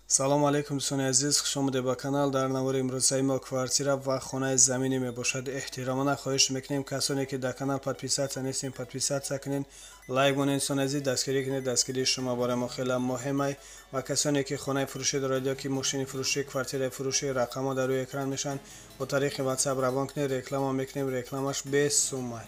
салом алейкум дӯстони азиз, хушомадед ба канал. дар навори имрӯзаи мо квартира ва хонаи заминӣ мебошад. эҳтиромона хоҳиш мекунем касоне ки дар канал подписатсия нестем, подписатсия кунед, лайк монед, дӯстони азиз дастгирӣ кунед. Дастгирии шумо бораи мо хеле муҳим ва касоне ки хонаи фурӯшӣ доред ё ки мошини фурӯшӣ, квартираи фурӯшӣ, рақамҳо дар рӯи экран мешаванд. бо тариқи WhatsApp равон кунед, реклама мекунем, рекламаш без сумма.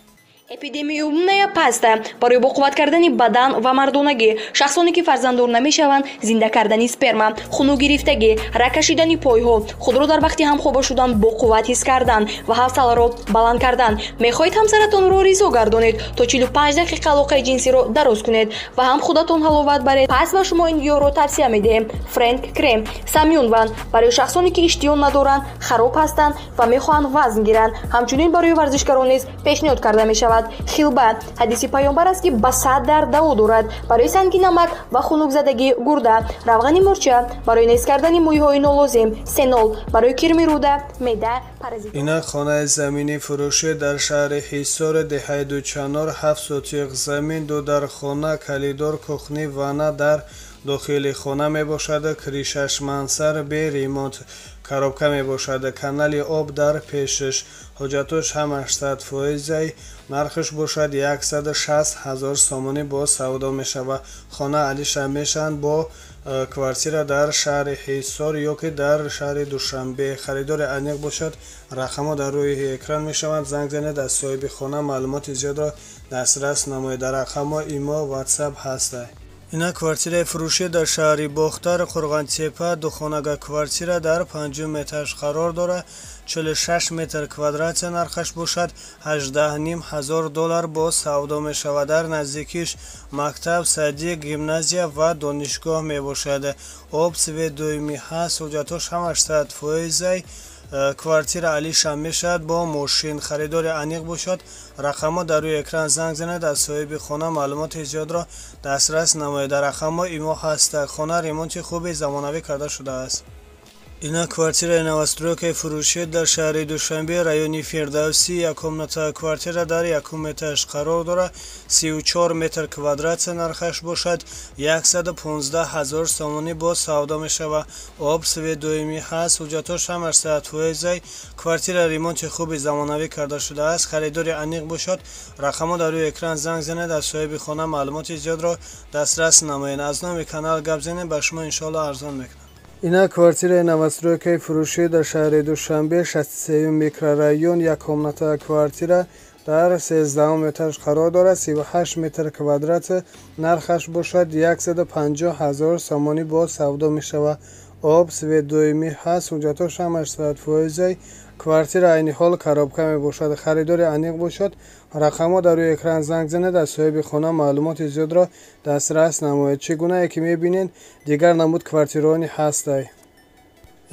Эпидемияумная паста барои боқувват кардани бадан ва мардонагӣ, шахсоне ки фарзанддор намешаванд, зинда кардани сперма, хунукгирифтагӣ, рак кашидани пойҳо, худро дар вақти ҳамхоба шудан боқувват ҳис кардан ва ҳавсаларо баланд кардан. Мехоҳед ҳамсаратонро ризо гардонед то 45 дақиқа алоқаи ҷинсиро дароз кунед ва ҳам худатон ҳаловат баред. Пас ба шумо ин ёро тавсия медиҳем. Фрэнк крем самюнван барои шахсоне ки иштиҳон надоранд, хароб ҳастанд ва мехоҳанд вазн гиранд. ҳамчунин барои варзишгарон низ пешниҳод карда мешавад. Хилба ҳадиси пайғамбар аст ки ба 100 даво дорад. барои сангинамак ва хунукзадагӣ гурда, равғани мурча, барои нест кардани мӯйҳои нолозим, сенол, барои кирми рӯда, меъда, паразит. ина хонаи заминӣ фурӯшӣ дар шаҳри Ҳисор, деҳаи Дучанор, 7 сотиқ замин, 2 дар хона, калидор, кухни, ванна дар дохили хона мебошад, кришаш мансар бе ремонт, коробка мебошад, канали об дар пешаш, ҳоҷатош ҳам 80%, нархаш бошад 160 000 сомонӣ бо савдо мешавад. хона алиша мешаванд бо квартира дар шаҳри Ҳисор ё ки дар шаҳри Душанбе. харидори аниқ бошад, рақамҳо дар рӯи экран мешаванд. занг занед, аз соҳиби хона маълумоти зиёдро дастрас намоед. рақамҳо имо WhatsApp ҳастанд. ина квартираи фурӯшӣ дар шаҳри Бохтар, Қурғонтепа, духонага квартира дар 50 этаж қарор дорад. 46 метр квадратия нархаш бошад. $18,500 бо савдо мешавад. дар наздикиш мактаб, садик, гимназия ва донишгоҳ мебошад. об светдоимӣ ҳаст, ҳуҷҷатош ҳам 80%. квартира алиша мешавад бо мошин. харидори аниқ бошад. рақамҳо дар рӯи экран занг занед, аз соҳиби хона маълумоти зиёдро дастрас намоед. рақамҳо имо ҳастанд. хона ремонти хуби замонавӣ карда шудааст. ина квартираи новостройкаи фурӯшӣ дар шаҳри Душанбе, райони Фирдавсӣ, яккомнатаи квартира дар 1 этаж қарор дорад. 34 метр квадратия нархаш бошад. 115 000 сомонӣ бо савдо мешавад. об светдоимӣ ҳаст, ҳуҷҷатош ҳам 80%. квартира ремонти хуби замонавӣ карда шудааст. харидори аниқ бошад. рақамҳо дар рӯи экран занг занед, аз соҳиби хона маълумоти зиёдро дастрас намоед. аз номи канал гап занед, ба шумо иншоалло арзон мекунад. ина квартираи новостройкаи фурӯшӣ дар шаҳри Душанбе, 63 микрорайон, яккомнатаи квартира дар 13 этаж қарор дорад. 38 метр квадратия нархаш бошад. 150 000 сомонӣ бо савдо мешавад. об светдоимӣ ҳаст, ҳуҷҷатош ҳам 80%. квартира айни ҳол коробка мебошад. харидори аниқ бошад. рақамҳо дар рӯи экран занг занед, аз соҳиби хона маълумоти зиёдро дастрас намоед. чӣ гунае ки мебинед, дигар намуд квартираҳои ҳастанд.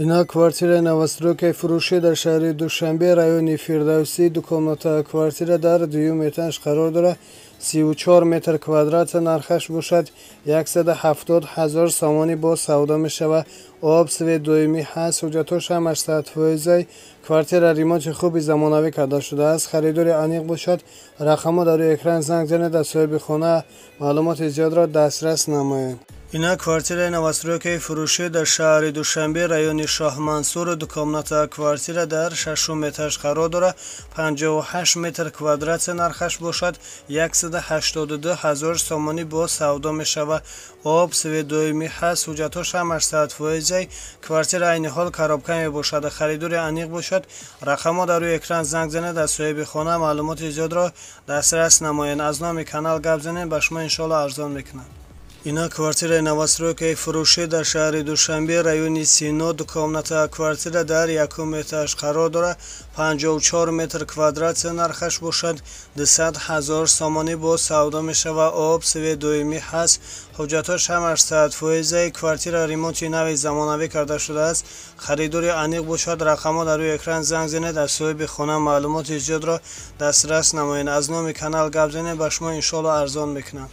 ина квартираи новостройкаи фурӯшӣ дар шаҳри Душанбе, райони Фирдавсӣ, дукомнатаи квартира дар 2 этаж қарор дорад. 34 метр квадратия нархаш бошад. 170 000 сомонӣ бо савдо мешавад. об светдоимӣ ҳаст, ҳуҷҷатош ҳам 80%. квартира ремонти хуби замонавӣ карда шудааст. харидори аниқ бошад. рақамҳо дар рӯи экран занг занед, аз соҳиби хона маълумоти зиёдро дастрас намоед. ина квартираи новостройкаи фурӯшӣ дар шаҳри Душанбе, райони Шоҳмансур, дукомнатаи квартира дар 6 этаж қарор дорад. 58 метр квадратия нархаш бошад. 182 000 сомонӣ бо савдо мешавад. об светдоимӣ ҳаст, ҳуҷҷатош ҳам 80%. квартира айни ҳол коробка мебошад. харидори аниқ бошад. рақамҳо дар рӯи экран занг занед, аз соҳиби хона маълумоти зиёдро дастрас намоед. аз номи канал гап занед, ба шумо иншоалло арзон мекунад. ина квартираи новостройкаи фурӯшӣ дар шаҳри Душанбе, райони Сино, дукомнатаи квартира дар 1 этаж қарор дорад. 54 метр квадратия нархаш бошад. 200 000 сомонӣ бо савдо мешавад. об светдоимӣ ҳаст, ҳуҷҷатош ҳам 80%. квартира ремонти нави замонавӣ карда шудааст. харидори аниқ бошад. рақамҳо дар рӯи экран занг занед, аз соҳиби хона маълумоти зиёдро дастрас намоед. аз номи канал гап занед, ба шумо иншоалло арзон мекунад.